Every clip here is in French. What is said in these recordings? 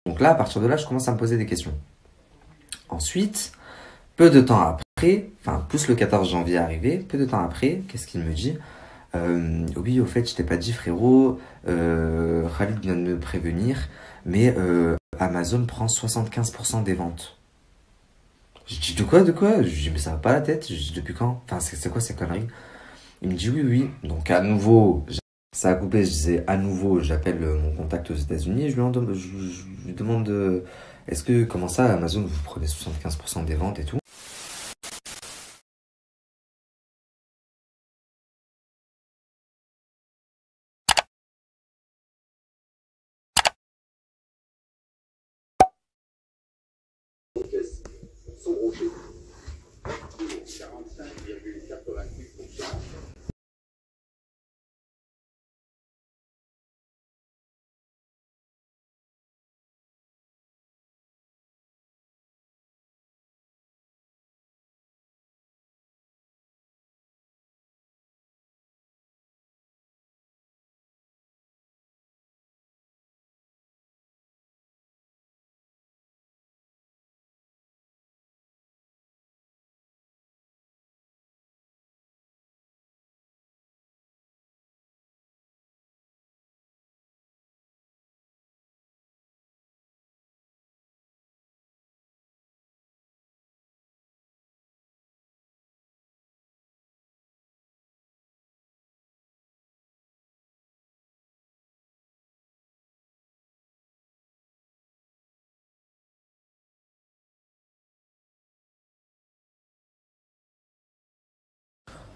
Donc là, à partir de là, je commence à me poser des questions. Ensuite, peu de temps après, enfin, plus le 14 janvier arrivé, peu de temps après, qu'est-ce qu'il me dit? Oui, au fait, je t'ai pas dit, frérot, Khalid vient de me prévenir, mais Amazon prend 75% des ventes. Je dis, de quoi, de quoi? Je dis, mais ça va pas la tête. Je dis, depuis quand? Enfin, c'est quoi ces conneries? Il me dit, oui, oui. Donc, à nouveau, ça a coupé, je disais, à nouveau, j'appelle mon contact aux États-Unis et je lui demande, est-ce que, comment ça, Amazon, vous prenez 75% des ventes et tout?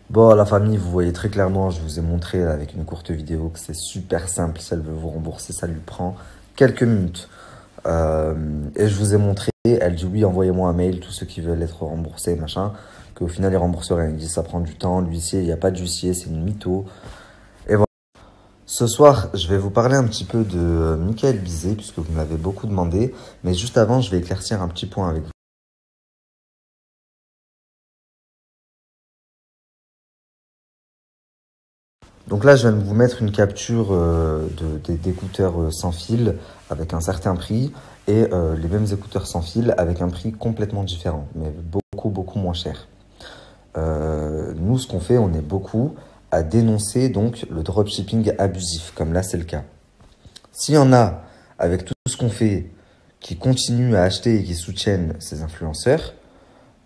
Bon, la famille, vous voyez très clairement, je vous ai montré là, avec une courte vidéo que c'est super simple. Si elle veut vous rembourser, ça lui prend quelques minutes. Et je vous ai montré, elle dit oui, envoyez-moi un mail, tous ceux qui veulent être remboursés, machin. Qu'au final, ils remboursent rien. Ils disent ça prend du temps, l'huissier, il n'y a pas d'huissier, c'est une mytho. Et voilà. Ce soir, je vais vous parler un petit peu de Michael Bizet, puisque vous m'avez beaucoup demandé. Mais juste avant, je vais éclaircir un petit point avec vous. Donc là, je viens de vous mettre une capture d'écouteurs sans fil avec un certain prix et les mêmes écouteurs sans fil avec un prix complètement différent, mais beaucoup moins cher. Nous, ce qu'on fait, on est beaucoup à dénoncer donc le dropshipping abusif, comme là, c'est le cas. S'il y en a, avec tout ce qu'on fait, qui continuent à acheter et qui soutiennent ces influenceurs,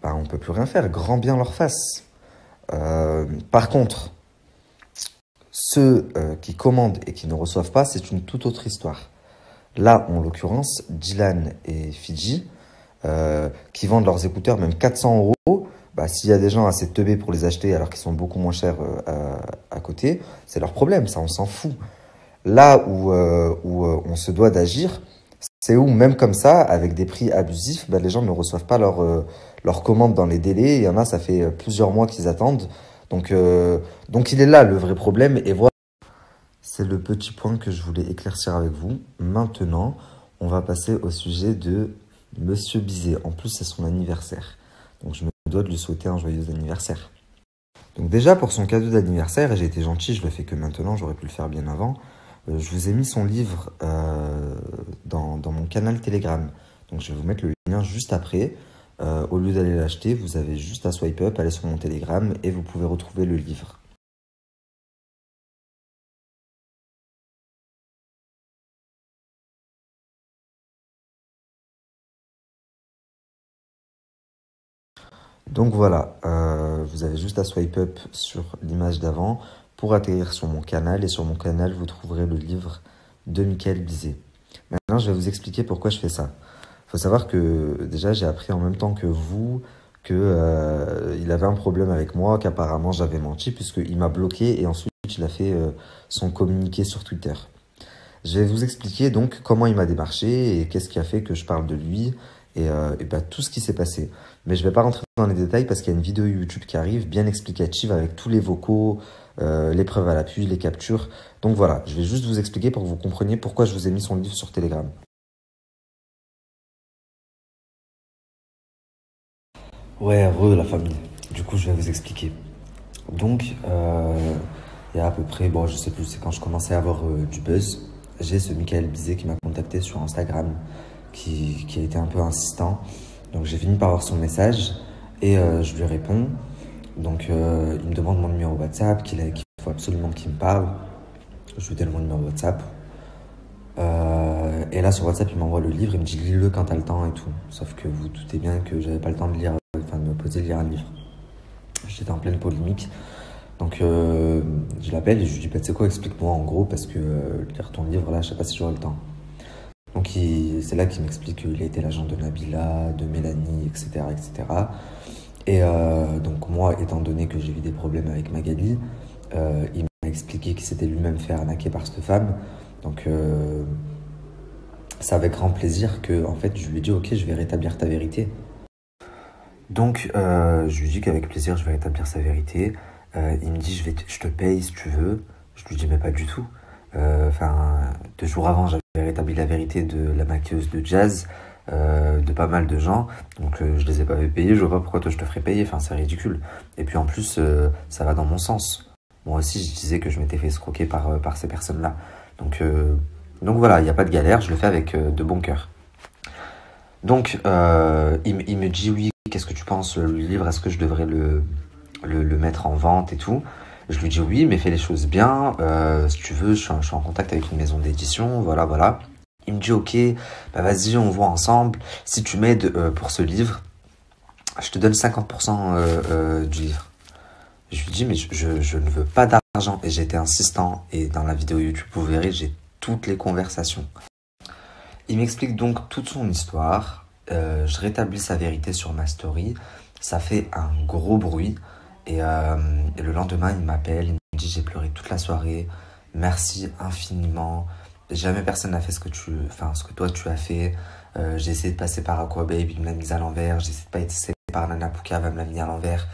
bah, on ne peut plus rien faire, grand bien leur face. Par contre, ceux qui commandent et qui ne reçoivent pas, c'est une toute autre histoire. Là, en l'occurrence, Dylan et Fidji, qui vendent leurs écouteurs même 400 €, bah, s'il y a des gens assez teubés pour les acheter alors qu'ils sont beaucoup moins chers à côté, c'est leur problème, ça, on s'en fout. Là où on se doit d'agir, c'est où, même comme ça, avec des prix abusifs, bah, les gens ne reçoivent pas leur commande dans les délais. Il y en a, ça fait plusieurs mois qu'ils attendent. Donc il est là le vrai problème. Et voilà, c'est le petit point que je voulais éclaircir avec vous. Maintenant, on va passer au sujet de Monsieur Bizet. En plus, c'est son anniversaire. Donc je me dois de lui souhaiter un joyeux anniversaire. Donc déjà, pour son cadeau d'anniversaire, et j'ai été gentil, je le fais que maintenant, j'aurais pu le faire bien avant, je vous ai mis son livre dans mon canal Telegram. Donc je vais vous mettre le lien juste après. Au lieu d'aller l'acheter, vous avez juste à swipe up, aller sur mon Telegram et vous pouvez retrouver le livre. Donc voilà, vous avez juste à swipe up sur l'image d'avant pour atterrir sur mon canal. Et sur mon canal, vous trouverez le livre de Michael Bizet. Maintenant, je vais vous expliquer pourquoi je fais ça. Il faut savoir que déjà, j'ai appris en même temps que vous que il avait un problème avec moi, qu'apparemment j'avais menti, puisqu'il m'a bloqué et ensuite il a fait son communiqué sur Twitter. Je vais vous expliquer donc comment il m'a démarché et qu'est-ce qui a fait que je parle de lui et bah, tout ce qui s'est passé. Mais je vais pas rentrer dans les détails parce qu'il y a une vidéo YouTube qui arrive bien explicative avec tous les vocaux, les preuves à l'appui, les captures. Donc voilà, je vais juste vous expliquer pour que vous compreniez pourquoi je vous ai mis son livre sur Telegram. Ouais, heureux la famille. Du coup, je vais vous expliquer. Donc, il y a à peu près, bon, je sais plus, c'est quand je commençais à avoir du buzz. j'ai ce Michael Bizet qui m'a contacté sur Instagram, qui a été un peu insistant. Donc j'ai fini par voir son message et je lui réponds. Donc il me demande mon numéro WhatsApp, qu'il faut absolument qu'il me parle. Je lui donne mon numéro WhatsApp. Et là sur WhatsApp il m'envoie le livre, il me dit lis-le quand t'as le temps et tout. Sauf que vous doutez bien que j'avais pas le temps de lire, enfin de me poser lire un livre. J'étais en pleine polémique. Donc je l'appelle et je lui dis bah, tu sais quoi, explique-moi en gros parce que lire ton livre là je sais pas si j'aurai le temps. Donc c'est là qu'il m'explique qu'il a été l'agent de Nabila, de Mélanie, etc. etc. Et donc moi, étant donné que j'ai eu des problèmes avec Magali, il m'a expliqué qu'il s'était lui-même fait arnaquer par cette femme. Donc c'est avec grand plaisir que en fait, je lui ai dit ok, je vais rétablir ta vérité. Donc je lui dis qu'avec plaisir, je vais rétablir sa vérité. Il me dit je te paye si tu veux. Je lui dis mais pas du tout. Enfin, 2 jours avant, j'avais rétabli la vérité de la maquilleuse de jazz, de pas mal de gens. Donc je les ai pas fait payer, je vois pas pourquoi toi je te ferais payer, enfin c'est ridicule. Et puis en plus, ça va dans mon sens. Moi aussi, je disais que je m'étais fait escroquer par ces personnes-là. Donc voilà, il n'y a pas de galère, je le fais avec de bon cœur. Donc il me dit oui, qu'est-ce que tu penses, le livre, est-ce que je devrais le mettre en vente et tout. Je lui dis oui, mais fais les choses bien. Si tu veux, je suis en contact avec une maison d'édition, voilà. Il me dit ok, bah vas-y, on voit ensemble. Si tu m'aides pour ce livre, je te donne 50% du livre. Je lui dis mais je ne veux pas d'argent. Et j'ai été insistant. Et dans la vidéo YouTube, vous verrez, j'ai toutes les conversations. Il m'explique donc toute son histoire. Je rétablis sa vérité sur ma story. Ça fait un gros bruit. Et le lendemain, il m'appelle, il me dit j'ai pleuré toute la soirée, merci infiniment. Jamais personne n'a fait ce que toi tu as fait. J'ai essayé de passer par Aquababe, il me l'a mise à l'envers. J'ai essayé de passer par Nana Puka, elle me l'a mis à l'envers.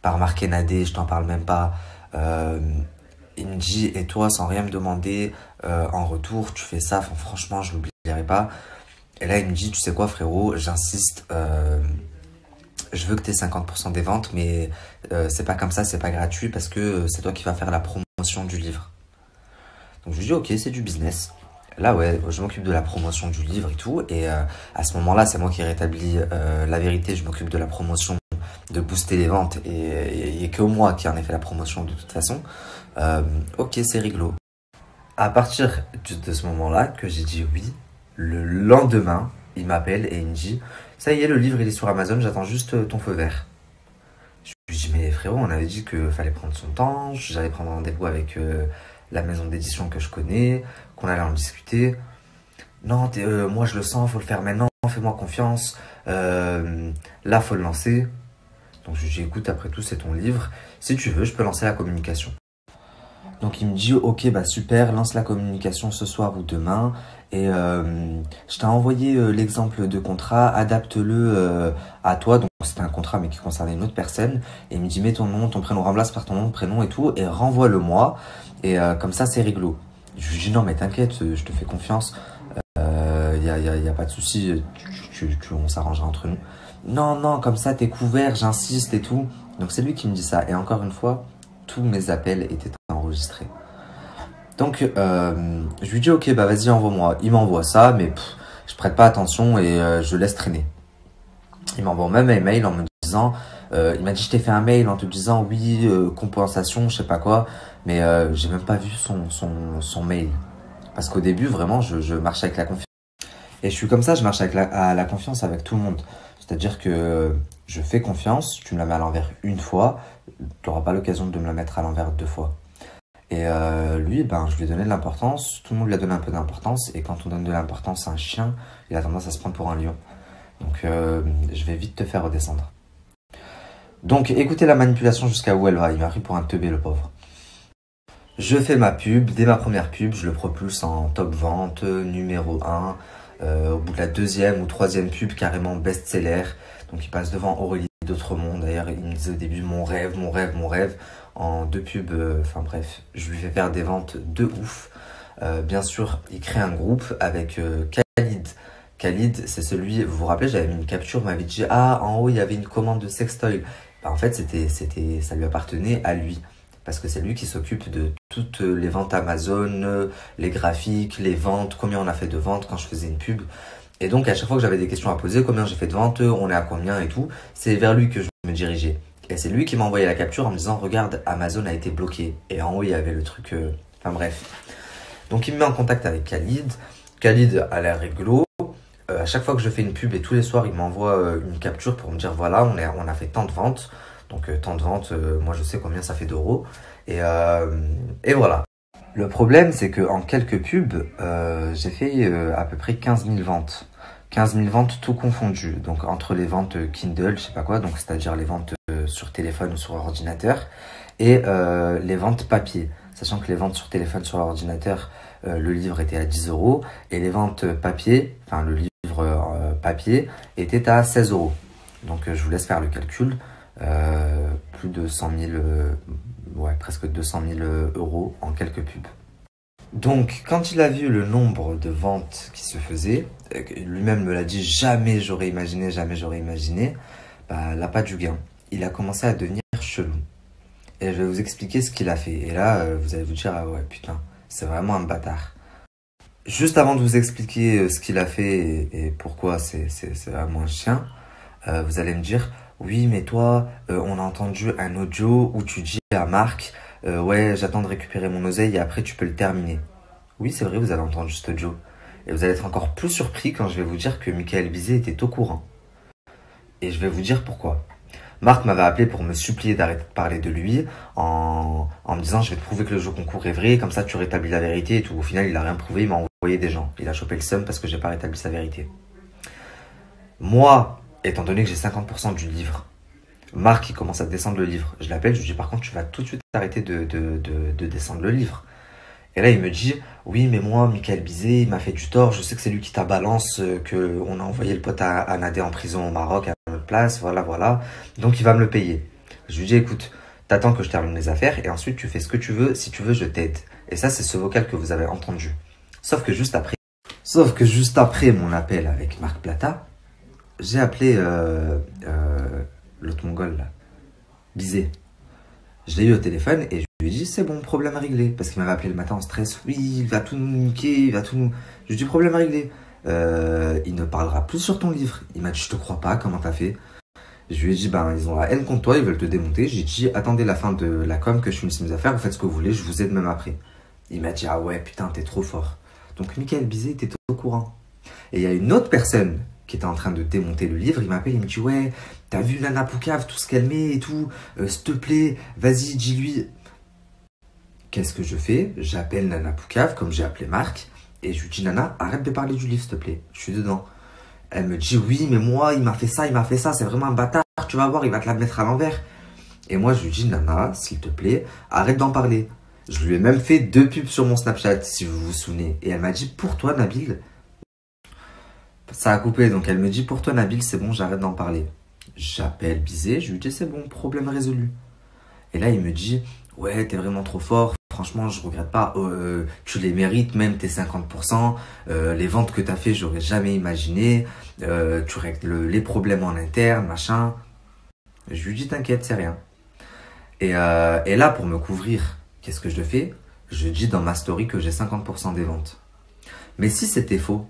Par Marc Nadé, je t'en parle même pas. Il me dit et toi, sans rien me demander, en retour, tu fais ça. Enfin, franchement, je l'oublierai pas. Et là, il me dit tu sais quoi, frérot, j'insiste. Je veux que tu aies 50% des ventes, mais c'est pas comme ça, c'est pas gratuit parce que c'est toi qui vas faire la promotion du livre. Donc je lui dis ok, c'est du business. Là ouais, je m'occupe de la promotion du livre et tout. Et à ce moment-là, c'est moi qui rétablis la vérité. Je m'occupe de la promotion, de booster les ventes. Et que moi qui en ai fait la promotion de toute façon. Ok, c'est rigolo. À partir de ce moment-là que j'ai dit oui, le lendemain, il m'appelle et il me dit ça y est, le livre il est sur Amazon, j'attends juste ton feu vert. Je lui dis mais frérot, on avait dit qu'il fallait prendre son temps, j'allais prendre rendez-vous avec la maison d'édition que je connais, qu'on allait en discuter. Non, moi je le sens, faut le faire maintenant, fais-moi confiance. Là, faut le lancer. Donc je lui dis écoute, après tout c'est ton livre, si tu veux, je peux lancer la communication. Donc il me dit ok bah super, lance la communication ce soir ou demain et je t'ai envoyé l'exemple de contrat, adapte-le à toi. Donc c'était un contrat mais qui concernait une autre personne et il me dit mets ton nom, ton prénom, remplace par ton nom, prénom et tout et renvoie-le moi et comme ça c'est réglo. Je lui dis non mais t'inquiète, je te fais confiance, y a pas de souci, on s'arrangera entre nous. Non comme ça t'es couvert, j'insiste et tout. Donc c'est lui qui me dit ça et encore une fois tous mes appels étaient enregistrés. Donc je lui dis ok bah vas-y envoie-moi. Il m'envoie ça mais je prête pas attention et je laisse traîner. Il m'envoie même un mail en me disant il m'a dit je t'ai fait un mail en te disant oui compensation je sais pas quoi mais j'ai même pas vu son mail parce qu'au début vraiment je marche avec la confiance et je suis comme ça, je marche avec la confiance avec tout le monde. C'est-à-dire que je fais confiance, tu me la mets à l'envers une fois, tu n'auras pas l'occasion de me la mettre à l'envers 2 fois. Et lui, ben, je lui ai donné de l'importance, tout le monde lui a donné un peu d'importance, et quand on donne de l'importance à un chien, il a tendance à se prendre pour un lion. Donc je vais vite te faire redescendre. Donc écoutez la manipulation jusqu'à où elle va, il m'a pris pour un teubé le pauvre. Je fais ma pub, dès ma première pub, je le propulse en top vente, numéro 1. Au bout de la 2e ou 3e pub, carrément best-seller. Donc il passe devant Aurélie d'Autremont. D'ailleurs, il me disait au début mon rêve. En 2 pubs, enfin bref, je lui fais faire des ventes de ouf. Bien sûr, il crée un groupe avec Khalid. Khalid, c'est celui, vous vous rappelez, j'avais mis une capture, m'avait dit ah en haut il y avait une commande de sextoy. Ben, en fait, ça lui appartenait à lui. parce que c'est lui qui s'occupe de toutes les ventes Amazon, les graphiques, les ventes, combien on a fait de ventes quand je faisais une pub. Et donc, à chaque fois que j'avais des questions à poser, combien j'ai fait de ventes, on est à combien et tout, c'est vers lui que je me dirigeais. Et c'est lui qui m'a envoyé la capture en me disant, regarde, Amazon a été bloqué. Et en haut, il y avait le truc, enfin bref. Donc, il me met en contact avec Khalid. Khalid a l'air rigolo. À chaque fois que je fais une pub et tous les soirs, il m'envoie une capture pour me dire, voilà, on a fait tant de ventes. Donc, tant de ventes, moi, je sais combien ça fait d'euros. Et voilà. Le problème, c'est qu'en quelques pubs, j'ai fait à peu près 15 000 ventes. 15 000 ventes tout confondu. Donc entre les ventes Kindle, je sais pas quoi, donc c'est-à-dire les ventes sur téléphone ou sur ordinateur, et les ventes papier. Sachant que les ventes sur téléphone, sur ordinateur, le livre était à 10 euros, et les ventes papier, enfin le livre papier, était à 16 euros. Donc je vous laisse faire le calcul. Plus de 100 000, ouais, presque 200 000 euros en quelques pubs. Donc, quand il a vu le nombre de ventes qui se faisaient, lui-même me l'a dit, jamais j'aurais imaginé, bah, là, pas du gain. Il a commencé à devenir chelou. Et je vais vous expliquer ce qu'il a fait. Et là, vous allez vous dire, ah ouais, putain, c'est vraiment un bâtard. Juste avant de vous expliquer ce qu'il a fait et pourquoi c'est vraiment un chien, vous allez me dire, oui, mais toi, on a entendu un audio où tu dis à Marc, ouais, j'attends de récupérer mon oseille et après tu peux le terminer. Oui, c'est vrai, vous avez entendu cet audio. Et vous allez être encore plus surpris quand je vais vous dire que Michael Bizet était au courant. Et je vais vous dire pourquoi. Marc m'avait appelé pour me supplier d'arrêter de parler de lui en me disant, je vais te prouver que le jeu concours est vrai, comme ça tu rétablis la vérité et tout. Au final, il a rien prouvé, il m'a envoyé des gens. Il a chopé le seum parce que j'ai pas rétabli sa vérité. Moi, étant donné que j'ai 50% du livre, Marc, il commence à descendre le livre. Je l'appelle, je lui dis, par contre, tu vas tout de suite arrêter de descendre le livre. Et là, il me dit, oui, mais moi, Michael Bizet, il m'a fait du tort. Je sais que c'est lui qui t'a balance, qu'on a envoyé le pote à Nadé en prison au Maroc à notre place. Voilà, voilà. Donc, il va me le payer. Je lui dis, écoute, t'attends que je termine mes affaires et ensuite, tu fais ce que tu veux. Si tu veux, je t'aide. Et ça, c'est ce vocal que vous avez entendu. Sauf que juste après mon appel avec Marc Plata, j'ai appelé l'autre mongol, là, Bizet. Je l'ai eu au téléphone et je lui ai dit, c'est bon, problème réglé. Parce qu'il m'avait appelé le matin en stress. Oui, il va tout nous niquer, il va tout nous... Je lui ai dit, problème réglé. Il ne parlera plus sur ton livre. Il m'a dit, je te crois pas, comment t'as fait? Je lui ai dit, ben, ils ont la haine contre toi, ils veulent te démonter. J'ai dit, attendez la fin de la com, que je finisse mes affaires, vous faites ce que vous voulez, je vous aide même après. Il m'a dit, ah ouais, putain, t'es trop fort. Donc, Michael Bizet était au courant. Et il y a une autre personne qui était en train de démonter le livre, il m'appelle, il me dit, ouais, t'as vu Nana Poucave, tout ce qu'elle met et tout, s'il te plaît, vas-y, dis-lui. Qu'est-ce que je fais? J'appelle Nana Poucave, comme j'ai appelé Marc, et je lui dis, Nana, arrête de parler du livre, s'il te plaît, je suis dedans. Elle me dit, oui, mais moi, il m'a fait ça, c'est vraiment un bâtard, tu vas voir, il va te la mettre à l'envers. Et moi, je lui dis, Nana, s'il te plaît, arrête d'en parler. Je lui ai même fait 2 pubs sur mon Snapchat, si vous vous souvenez. Et elle m'a dit, pour toi, Nabil, ça a coupé, donc elle me dit, pour toi, Nabil, c'est bon, j'arrête d'en parler. J'appelle Bizet, je lui dis, c'est bon, problème résolu. Et là, il me dit, ouais, t'es vraiment trop fort, franchement, je regrette pas, tu les mérites, même tes 50%, les ventes que t'as fait, j'aurais jamais imaginé, tu règles les problèmes en interne, machin. Je lui dis, t'inquiète, c'est rien. Et là, pour me couvrir, qu'est-ce que je fais? Je dis dans ma story que j'ai 50% des ventes. Mais si c'était faux,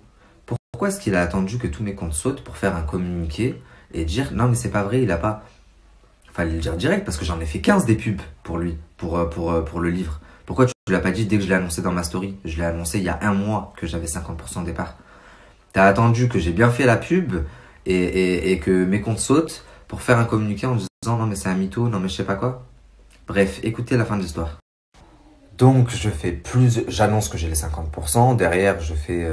pourquoi est-ce qu'il a attendu que tous mes comptes sautent pour faire un communiqué et dire non mais c'est pas vrai, il a pas... Fallait le dire direct parce que j'en ai fait 15 des pubs pour lui, pour le livre. Pourquoi tu l'as pas dit dès que je l'ai annoncé dans ma story? Je l'ai annoncé il y a 1 mois que j'avais 50% de départ. T'as attendu que j'ai bien fait la pub et que mes comptes sautent pour faire un communiqué en disant non mais c'est un mytho, non mais je sais pas quoi. Bref, écoutez la fin de l'histoire. Donc j'annonce que j'ai les 50%, derrière je fais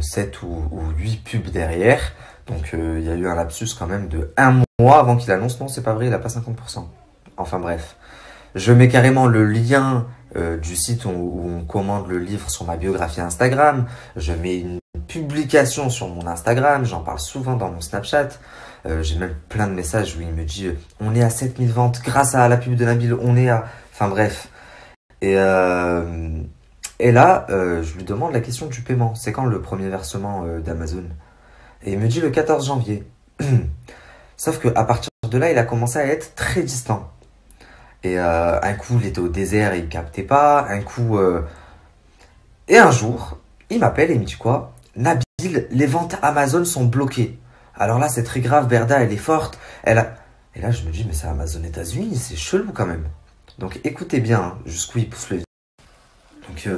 7 ou 8 pubs derrière. Donc il y a eu un lapsus quand même de 1 mois avant qu'il annonce non c'est pas vrai, il a pas 50%. Enfin bref, je mets carrément le lien du site où on commande le livre sur ma biographie Instagram. Je mets une publication sur mon Instagram, j'en parle souvent dans mon Snapchat. J'ai même plein de messages où il me dit on est à 7000 ventes grâce à la pub de Nabil, on est à... Enfin bref. Et là, je lui demande la question du paiement. C'est quand le premier versement d'Amazon? Et il me dit le 14 janvier. Sauf qu'à partir de là, il a commencé à être très distant. Et un coup, il était au désert et il captait pas. Un coup... Et un jour, il m'appelle et il me dit quoi? Nabil, les ventes Amazon sont bloquées. Alors là, c'est très grave, Berda, elle est forte. Elle a... Et là, je me dis, mais c'est Amazon États-Unis, c'est chelou quand même. Donc écoutez bien hein, jusqu'où il pousse le... Donc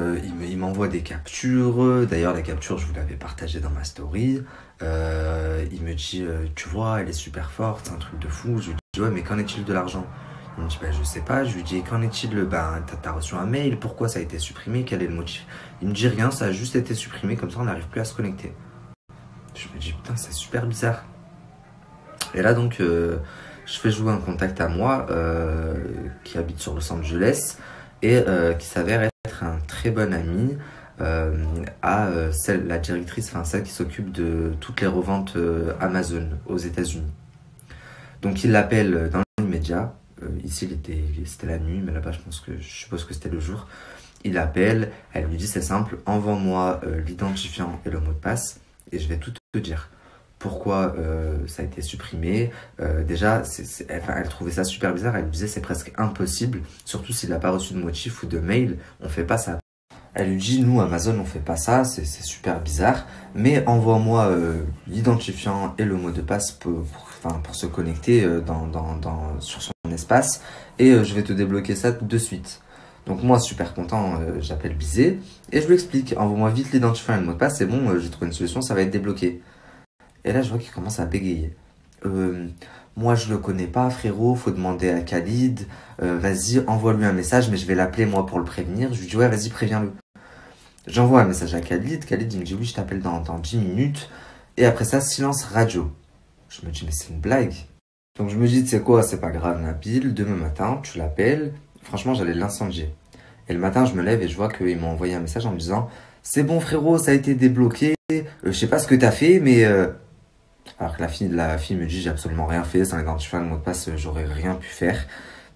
il m'envoie des captures. D'ailleurs, la capture, je vous l'avais partagée dans ma story. Il me dit, tu vois, elle est super forte, c'est un truc de fou. Je lui dis, ouais, mais qu'en est-il de l'argent? Il me dit, bah, je sais pas. Je lui dis, qu'en est-il? Ben, t'as reçu un mail, pourquoi ça a été supprimé? Quel est le motif? Il me dit rien, ça a juste été supprimé, comme ça on n'arrive plus à se connecter. Je me dis, putain, c'est super bizarre. Et là, donc, je fais jouer un contact à moi qui habite sur Los Angeles et qui s'avère être un très bon ami à la directrice, enfin celle qui s'occupe de toutes les reventes Amazon aux États-Unis. Donc il l'appelle dans l'immédiat. Ici c'était la nuit, mais là-bas je suppose que c'était le jour. Il l'appelle, elle lui dit c'est simple, envoie-moi l'identifiant et le mot de passe et je vais tout te dire. Pourquoi ça a été supprimé. Déjà, elle trouvait ça super bizarre. Elle disait c'est presque impossible, surtout s'il n'a pas reçu de motif ou de mail, on fait pas ça. Elle lui dit nous Amazon on fait pas ça, c'est super bizarre, mais envoie-moi l'identifiant et le mot de passe pour se connecter sur son espace et je vais te débloquer ça de suite. Donc moi super content, j'appelle Bizet et je lui explique envoie-moi vite l'identifiant et le mot de passe, c'est bon, j'ai trouvé une solution, ça va être débloqué. Et là, je vois qu'il commence à bégayer. Moi, je le connais pas, frérot. Faut demander à Khalid. Vas-y, envoie-lui un message, mais je vais l'appeler moi pour le prévenir. Je lui dis, ouais, vas-y, préviens-le. J'envoie un message à Khalid. Khalid, il me dit, oui, je t'appelle dans 10 minutes. Et après ça, silence radio. Je me dis, mais c'est une blague. Donc, je me dis, tu sais quoi, c'est pas grave, Nabil. Demain matin, tu l'appelles. Franchement, j'allais l'incendier. Et le matin, je me lève et je vois qu'il m'a envoyé un message en me disant, c'est bon, frérot, ça a été débloqué. Je sais pas ce que t'as fait, mais. Alors que la fille me dit j'ai absolument rien fait, sans identifiant le mot de passe, j'aurais rien pu faire.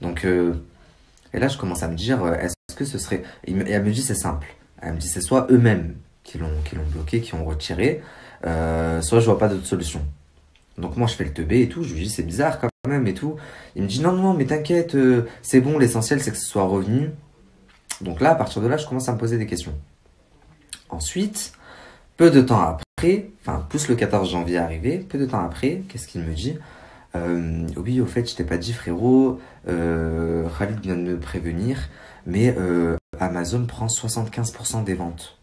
Donc, et là je commence à me dire, est-ce que ce serait... Et elle me dit c'est simple. Elle me dit c'est soit eux-mêmes qui l'ont bloqué, qui ont retiré, soit je vois pas d'autre solution. Donc moi je fais le teubé et tout, je lui dis c'est bizarre quand même et tout. Il me dit non, non, mais t'inquiète, c'est bon, l'essentiel c'est que ce soit revenu. Donc là, à partir de là, je commence à me poser des questions. Ensuite, peu de temps après, enfin, plus le 14 janvier arrivé, peu de temps après, qu'est-ce qu'il me dit? Oui, au fait, je t'ai pas dit, frérot, Khalid vient de me prévenir, mais Amazon prend 75% des ventes.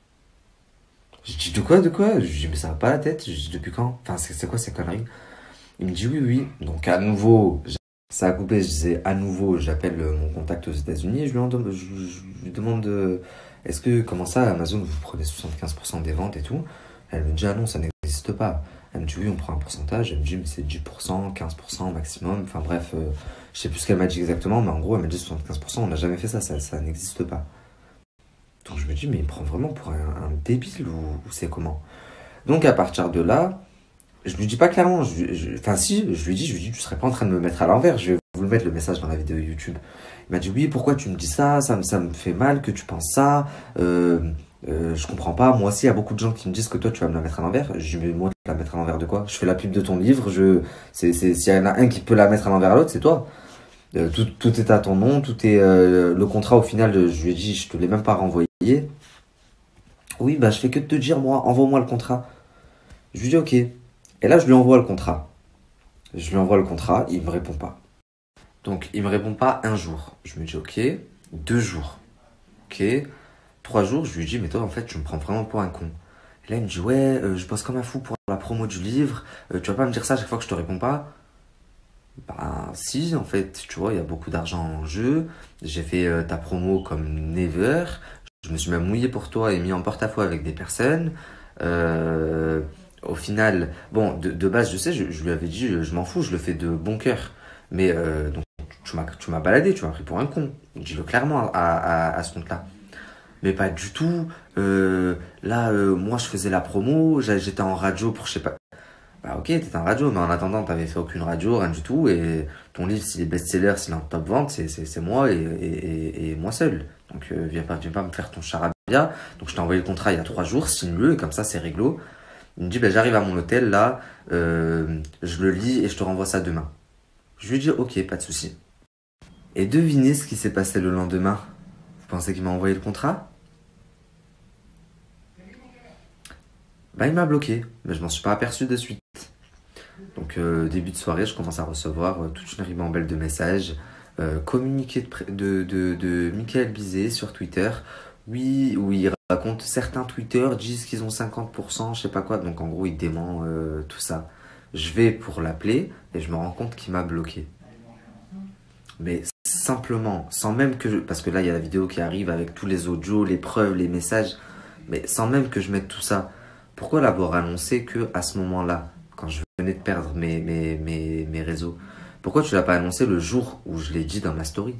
Je dis, de quoi, de quoi? Je dis, mais ça va pas la tête. Je dis, depuis quand? Enfin, c'est quoi ces conneries? Il me dit, oui, oui. Donc, à nouveau, ça a coupé, je disais, à nouveau, j'appelle mon contact aux États-Unis et je lui demande, comment ça, Amazon, vous prenez 75% des ventes et tout? Elle me dit, ah non, ça n'existe pas. Elle me dit, oui, on prend un pourcentage. Elle me dit, mais c'est 10%, 15% maximum. Enfin bref, je sais plus ce qu'elle m'a dit exactement, mais en gros, elle m'a dit 75%, on n'a jamais fait ça, ça n'existe pas. Donc je me dis, mais il me prend vraiment pour un débile ou c'est comment? Donc à partir de là, je lui dis pas clairement, enfin si, je lui dis, tu serais pas en train de me mettre à l'envers, je vais vous le mettre le message dans la vidéo YouTube. Il m'a dit, oui, pourquoi tu me dis ça, ça me fait mal que tu penses ça, je comprends pas, moi aussi il y a beaucoup de gens qui me disent que toi tu vas me la mettre à l'envers. Je dis, mais moi tu vas la mettre à l'envers de quoi? Je fais la pub de ton livre, s'il y en a un qui peut la mettre à l'envers à l'autre, c'est toi. Tout est à ton nom, tout est le contrat au final, je lui ai dit, je te l'ai même pas renvoyé. Oui, bah je fais que de te dire, moi, envoie-moi le contrat. Je lui dis ok. Et là, je lui envoie le contrat. Je lui envoie le contrat, il me répond pas. Donc, il me répond pas un jour. Je me dis ok, 2 jours. Ok, 3 jours, je lui dis, mais toi, en fait, tu me prends vraiment pour un con. Et là, il me dit, ouais, je bosse comme un fou pour la promo du livre. Tu vas pas me dire ça à chaque fois que je te réponds pas? Bah, si, en fait, tu vois, il y a beaucoup d'argent en jeu. J'ai fait ta promo comme never. Je me suis même mouillé pour toi et mis en porte-à-faux avec des personnes. Au final, bon, de base, je sais, je lui avais dit, je m'en fous, je le fais de bon cœur. Mais donc, tu m'as baladé, tu m'as pris pour un con. Dis-le clairement à ce compte-là. Mais pas du tout. Moi, je faisais la promo, j'étais en radio pour, je sais pas. Bah ok, t'étais en radio, mais en attendant, t'avais fait aucune radio, rien du tout. Et ton livre, s'il est best-seller, s'il est en top vente, c'est moi et moi seul. Donc viens pas me faire ton charabia. Donc je t'ai envoyé le contrat il y a 3 jours, signe-le, et comme ça c'est réglo. Il me dit, bah, j'arrive à mon hôtel là, je le lis et je te renvoie ça demain. Je lui dis, ok, pas de souci. Et devinez ce qui s'est passé le lendemain. Vous pensez qu'il m'a envoyé le contrat? Bah il m'a bloqué, mais je m'en suis pas aperçu de suite. Donc début de soirée, je commence à recevoir toute une ribambelle de messages. Communiqué de Michael Bizet sur Twitter. Oui, où il raconte certains tweeters disent qu'ils ont 50%, je sais pas quoi. Donc en gros, il dément tout ça. Je vais pour l'appeler et je me rends compte qu'il m'a bloqué. Mais simplement, sans même que parce que là, il y a la vidéo qui arrive avec tous les audios, les preuves, les messages. Mais sans même que je mette tout ça. Pourquoi l'avoir annoncé que à ce moment-là, quand je venais de perdre mes réseaux? Pourquoi tu l'as pas annoncé le jour où je l'ai dit dans ma story?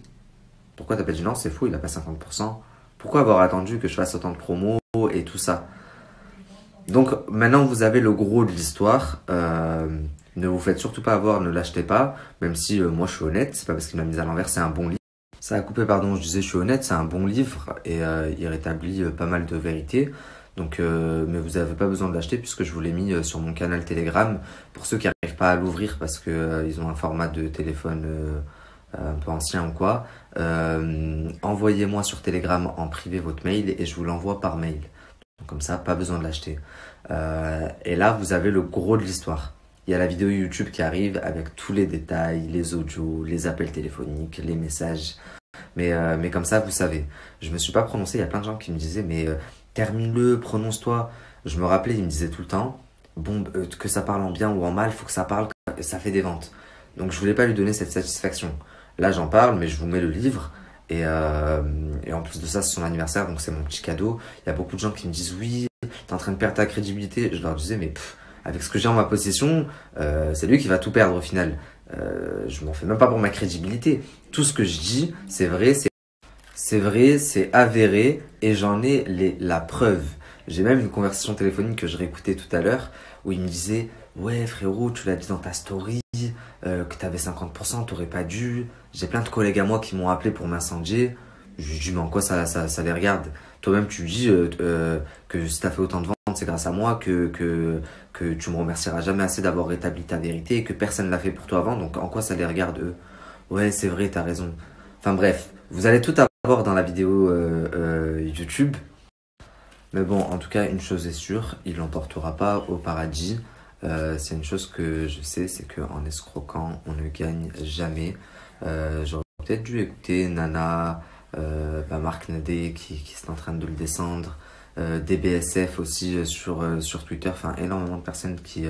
Pourquoi t'as pas dit non, c'est faux, il a pas 50%? Pourquoi avoir attendu que je fasse autant de promos et tout ça? Donc maintenant vous avez le gros de l'histoire. Ne vous faites surtout pas avoir, ne l'achetez pas. Même si moi je suis honnête, c'est pas parce qu'il m'a mis à l'envers, c'est un bon livre. Ça a coupé, pardon, je disais je suis honnête, c'est un bon livre et il rétablit pas mal de vérités. Donc, mais vous n'avez pas besoin de l'acheter puisque je vous l'ai mis sur mon canal Telegram. Pour ceux qui n'arrivent pas à l'ouvrir parce que ils ont un format de téléphone un peu ancien ou quoi, envoyez-moi sur Telegram en privé votre mail et je vous l'envoie par mail. Donc, comme ça, pas besoin de l'acheter. Et là, vous avez le gros de l'histoire. Il y a la vidéo YouTube qui arrive avec tous les détails, les audios, les appels téléphoniques, les messages. Mais comme ça, vous savez. Je me suis pas prononcé. Il y a plein de gens qui me disaient, mais termine-le, prononce-toi. Je me rappelais, ils me disaient tout le temps, bon, que ça parle en bien ou en mal, faut que ça parle, ça fait des ventes. Donc je voulais pas lui donner cette satisfaction. Là, j'en parle, mais je vous mets le livre. Et en plus de ça, c'est son anniversaire, donc c'est mon petit cadeau. Il y a beaucoup de gens qui me disent, oui, t'es en train de perdre ta crédibilité. Je leur disais, mais avec ce que j'ai en ma possession, c'est lui qui va tout perdre au final. Je m'en fais même pas pour ma crédibilité. Tout ce que je dis, c'est vrai, c'est avéré et j'en ai la preuve. J'ai même une conversation téléphonique que je réécoutais tout à l'heure où il me disait ouais frérot, tu l'as dit dans ta story que t'avais 50%, t'aurais pas dû. J'ai plein de collègues à moi qui m'ont appelé pour m'incendier. Je lui dis mais en quoi ça les regarde? Toi-même tu dis que si t'as fait autant de ventes c'est grâce à moi, que tu me remercieras jamais assez d'avoir rétabli ta vérité et que personne l'a fait pour toi avant, donc en quoi ça les regarde eux? Ouais c'est vrai, t'as raison. Enfin bref, vous allez tout avoir dans la vidéo YouTube. Mais bon, en tout cas, une chose est sûre, il l'emportera pas au paradis. C'est une chose que je sais, c'est qu'en escroquant, on ne gagne jamais. J'aurais peut-être dû écouter Nana, Marc Nadé qui est en train de le descendre, DBSF aussi sur Twitter, enfin énormément de personnes qui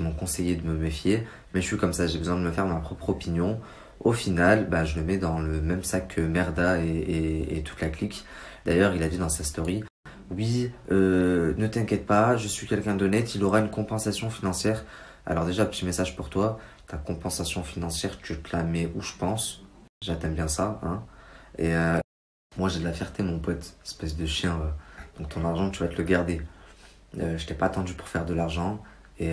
m'ont conseillé de me méfier. Mais je suis comme ça, j'ai besoin de me faire ma propre opinion. Au final, je le mets dans le même sac que Merda et toute la clique. D'ailleurs, il a dit dans sa story, oui, ne t'inquiète pas, je suis quelqu'un d'honnête, il aura une compensation financière. Alors déjà, petit message pour toi, ta compensation financière, tu te la mets où je pense. J'aime bien ça, hein. Et moi, j'ai de la fierté, mon pote, espèce de chien. Donc ton argent, tu vas te le garder. Je t'ai pas attendu pour faire de l'argent et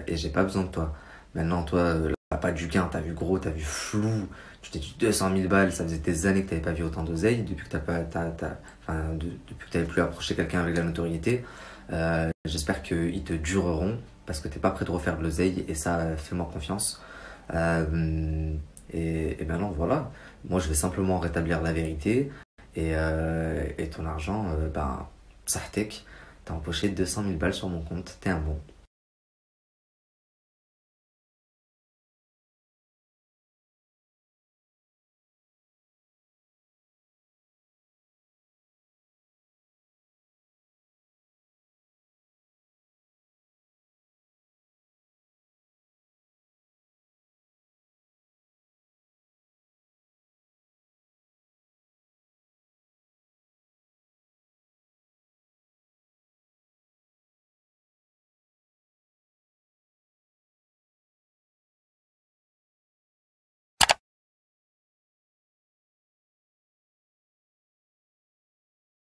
j'ai pas besoin de toi. Maintenant, toi, t'as pas du gain, t'as vu gros, t'as vu flou, tu t'es dit 200 000 balles, ça faisait des années que t'avais pas vu autant d'oseille, depuis que depuis que t'avais plus approché quelqu'un avec la notoriété. J'espère qu'ils te dureront parce que t'es pas prêt de refaire de l'oseille et ça, fais-moi confiance. Et maintenant, voilà, moi je vais simplement rétablir la vérité et ton argent, Sahtek, t'as empoché 200 000 balles sur mon compte, t'es un bon.